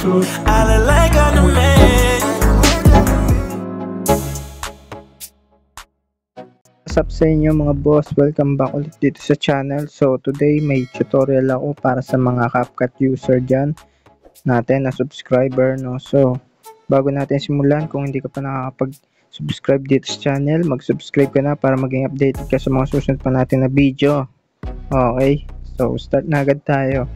I look like I'm the man. What's up sa inyo mga boss? Welcome back ulit dito sa channel. So today may tutorial ako para sa mga CapCut user dyan natin na subscriber, no? So bago natin simulan, kung hindi ka pa nakakapag-subscribe dito sa channel, mag-subscribe ka na para maging updated ka sa mga susunod pa natin na video. Okay, so start na agad tayo.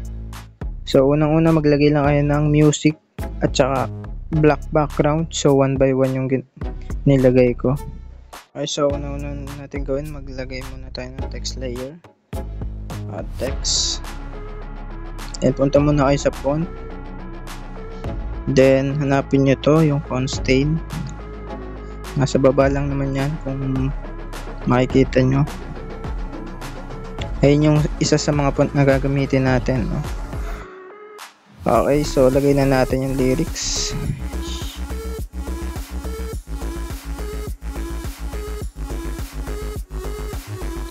So unang-una maglagay lang kayo ng music at saka black background. So one by one yung nilagay ko. Okay, so una natin gawin, maglagay muna tayo ng text layer. Text. And punta muna kayo sa font. Then hanapin nyo to, yung font stain. Nasa baba lang naman yan kung makikita nyo. Ayun yung isa sa mga font na gagamitin natin, no? Okay, so lagay na natin yung lyrics.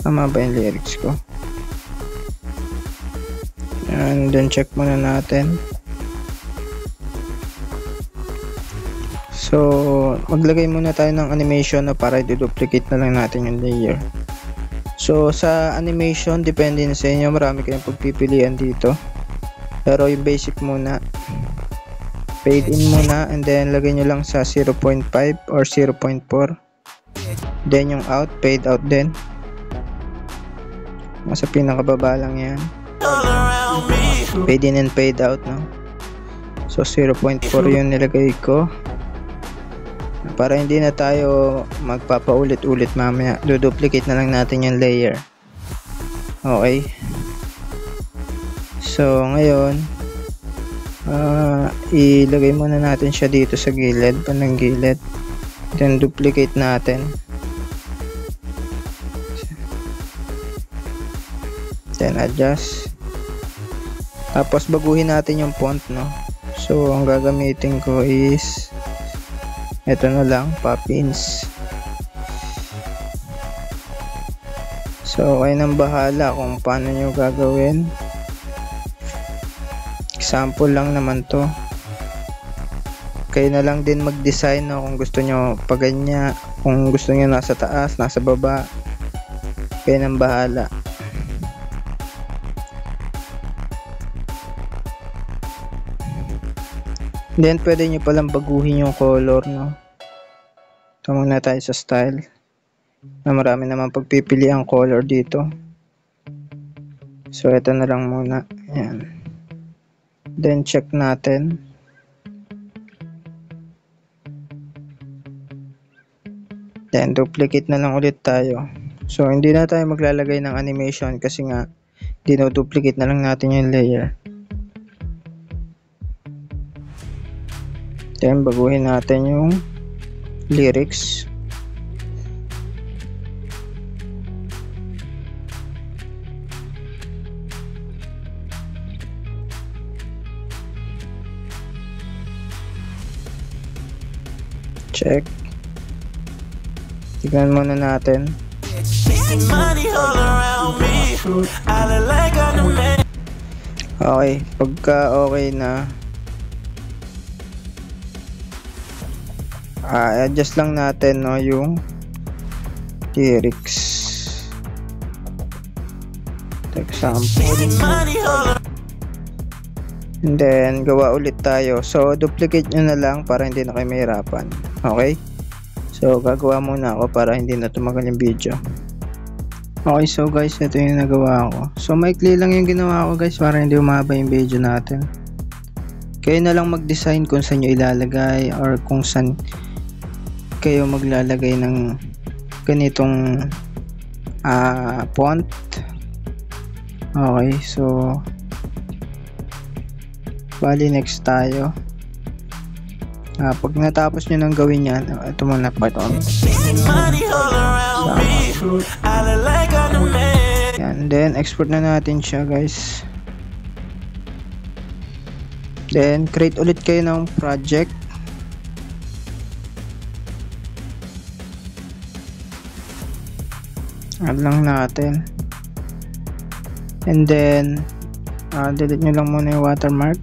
Tama ba yung lyrics ko? And then check muna natin. So maglagay muna tayo ng animation na para i-duplicate na lang natin yung layer. So sa animation, depende na sa inyo, marami kayong pagpipilian dito. Pero yung basic muna, fade in muna, and then lagay nyo lang sa 0.5 or 0.4. Then yung out, fade out din. Sa pinakababa lang yan. Fade in and fade out, no? So 0.4 yung nilagay ko para hindi na tayo magpapaulit-ulit mamaya. Duplicate na lang natin yung layer. Okay, so ngayon ilagay muna natin siya dito sa gilid, panang gilid. Then duplicate natin. Then adjust. Tapos baguhin natin yung font, no? So ang gagamitin ko is ito na lang, Poppins. So kayo nang bahala kung paano nyo gagawin. Example lang naman to. Kayo na lang din mag-design, no? Kung gusto nyo paganya, kung gusto nyo nasa taas, nasa baba, kayo nang bahala. Then pwede nyo palang baguhin yung color, no? Ito muna tayo sa style. Marami naman pagpipili ang color dito. So ito na lang muna. Ayan. Then check natin. Then duplicate na lang ulit tayo. So hindi na tayo maglalagay ng animation kasi nga dino-duplicate na lang natin yung layer. Then baguhin natin yung lyrics. Check. Tignan muna natin. Okay, pagka okay na, adjust lang natin, no, yung lyrics. Example. And then gawa ulit tayo. So duplicate nyo na lang para hindi na kayo mahirapan. Okay, so gagawa muna ako para hindi na tumagal yung video. Okay, so guys, ito yung nagawa ko. So maikli lang yung ginawa ko, guys, para hindi umaba yung video natin. Kayo na lang mag-design kung saan nyo ilalagay or kung saan kayo maglalagay ng ganitong font. Okay, so bali next tayo. Pag natapos nyo nang gawin yan, ito muna part on. Yan, then export na natin siya, guys. Then create ulit kayo ng project. Add lang natin. And then delete nyo lang muna yung watermark.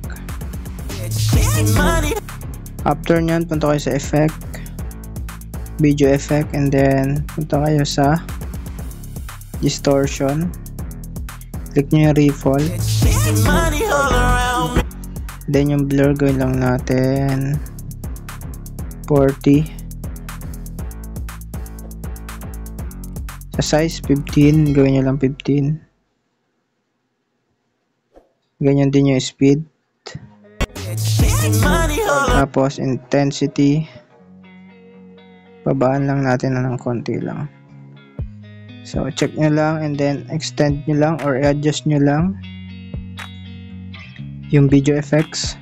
After nyan, punta kayo sa effect, video effect, and then punta kayo sa distortion. Click nyo yung refall. Then yung blur, gawin lang natin 40. Sa size 15, gawin nyo lang 15. Ganyan din yung speed. Tapos intensity, babaan lang natin ng konti lang. So check nyo lang, and then extend nyo lang or adjust nyo lang yung video effects.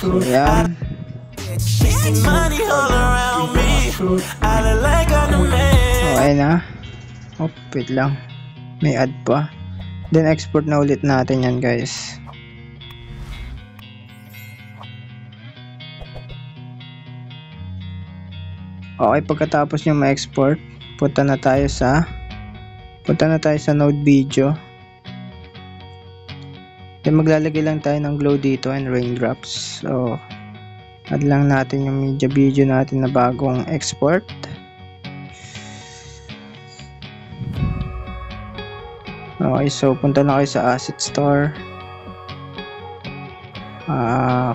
So yan. Okay na. Oh, wait lang, may add pa. Then export na ulit natin yan, guys. Okay, pagkatapos nyo ma-export, punta na tayo sa Node Video. Then maglalagay lang tayo ng glow dito and raindrops. So add lang natin yung media video natin na bagong export. Okay, so punta na kayo sa Asset Store.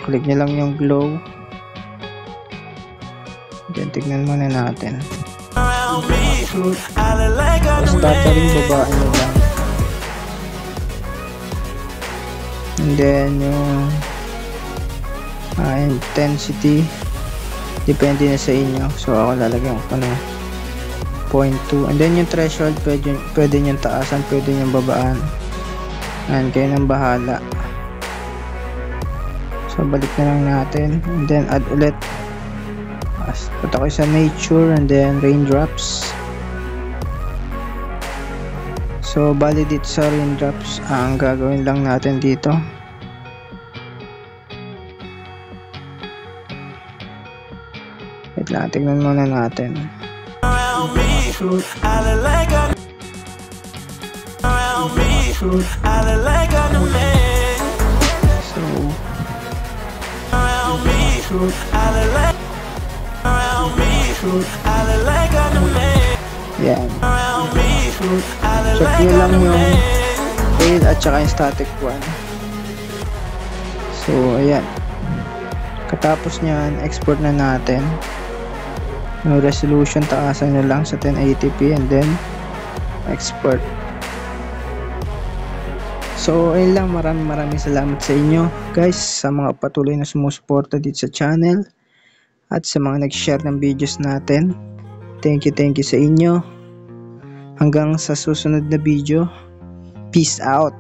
Click nyo lang yung glow. Then tignan muna natin. Basta rin babaan nyo lang. And then yung intensity, depende na sa inyo. So ako lalagyan ko na 0.2. And then yung threshold, pwede nyo taasan, pwede nyo babaan. And kayo nang bahala. So balik na lang natin. And then add ulit. Punta ko sa nature and then raindrops. So bali dito sa raindrops, ang gagawin lang natin dito, wait lang, tignan muna natin. Yan. Check nyo lang yung fail at saka yung static 1. So ayan, katapos nyan, export na natin. Yung resolution, taasan nyo lang sa 1080p and then export. So ayun lang, maraming salamat sa inyo guys, sa mga patuloy na sumusuporta dito sa channel at sa mga nag-share ng videos natin. Thank you sa inyo. Hanggang sa susunod na video. Peace out.